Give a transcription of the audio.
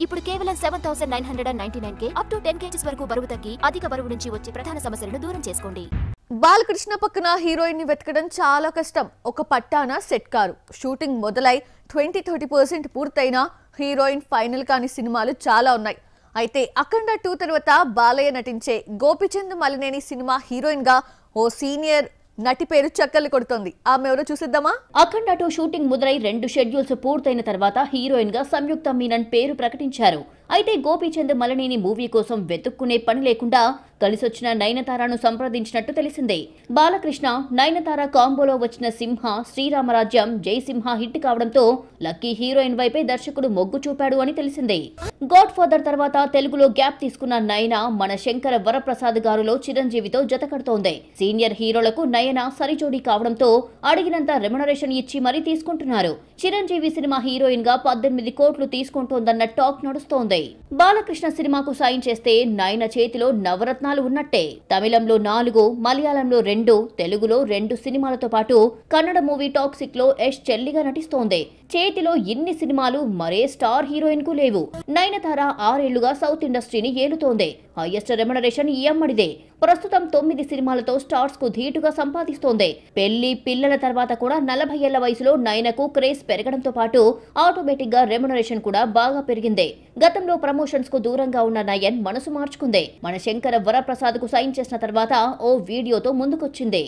ఇప్పుడు కేవలం 7999K up to 10 kgs వరకు బరువు తగ్గి అధిక బరువు నుంచి వచ్చే ప్రధాన సమస్యలను దూరం చేసుకోండి. బాలకృష్ణ పక్కన హీరోయిన్ ని వెతకడం చాలా కష్టం. ఒక పట్టాన సెట్ కారు. షూటింగ్ మొదలై 20-30% పూర్తయినా హీరోయిన్ ఫైనల్ కాని సినిమాలు చాలా ఉన్నాయి. అయితే అఖండ 2 తర్వాత బాలయ్య నటించే గోపిచంద్ మలినేని సినిమా హీరోయిన్ గా ఓ సీనియర్ నటి పేరు చక్కర్లు కొడుతోంది. ఆమె ఎవరో చూసిద్దామా? అఖండ 2 షూటింగ్ మొదలై 2 షెడ్యూల్స్ పూర్తయిన తర్వాత హీరోయిన్ గా సంయుక్త మీనన్ పేరు ప్రకటించారు. అయితే గోపీచంద్ మలినేని మూవీ కోసం వెతుక్కునే పని లేకుండా కలిసొచ్చిన నయనతారను సంప్రదించినట్టు తెలిసిందే. బాలకృష్ణ నయనతార కాంబోలో వచ్చిన సింహ శ్రీరామరాజ్యం జై సింహ హిట్ కావడంతో లక్కీ హీరోయిన్ వైపే దర్శకుడు మొగ్గు చూపాడు అని తెలిసిందే. గాడ్ ఫాదర్ తర్వాత తెలుగులో గ్యాప్ తీసుకున్న నయన మన శంకర వరప్రసాద్ గారులో చిరంజీవితో జతకడుతోంది. సీనియర్ హీరోలకు నయన సరిజోడీ కావడంతో అడిగినంత రెమ్యునరేషన్ ఇచ్చి మరీ తీసుకుంటున్నారు. చిరంజీవి సినిమా హీరోయిన్ గా 18 కోట్లు తీసుకుంటోందన్న టాక్ నడుస్తోంది. బాలకృష్ణ సినిమాకు సాయం చేస్తే నయన చేతిలో నవరత్నాలు ఉన్నట్టే. తమిళంలో 4, మలయాళంలో 2, తెలుగులో 2 సినిమాలతో పాటు కన్నడ మూవీ టాక్సిక్ లో యష్ చెల్లిగా నటిస్తోంది. చేతిలో ఇన్ని సినిమాలు మరే స్టార్ హీరోయిన్ కు లేవు. నయనతార 6 ఏళ్లుగా సౌత్ ఇండస్ట్రీని ఏలుతోంది. హైయెస్ట్ రెమ్యునరేషన్ ఈ అమ్మడిదే. ప్రస్తుతం 9 సినిమాలతో స్టార్స్ కు ధీటుగా సంపాదిస్తోంది. పెళ్లి పిల్లల తర్వాత కూడా 40 ఏళ్ల వయసులో నయనకు క్రేజ్ పెరగడంతో పాటు ఆటోమేటిక్ గా రెమ్యునరేషన్ కూడా బాగా పెరిగింది. గతంలో ప్రమోషన్స్ కు దూరంగా ఉన్న నయన్ మనసు మార్చుకుంది. మన శంకర వరప్రసాద్ కు సైన్ చేసిన తర్వాత ఓ వీడియోతో ముందుకొచ్చింది.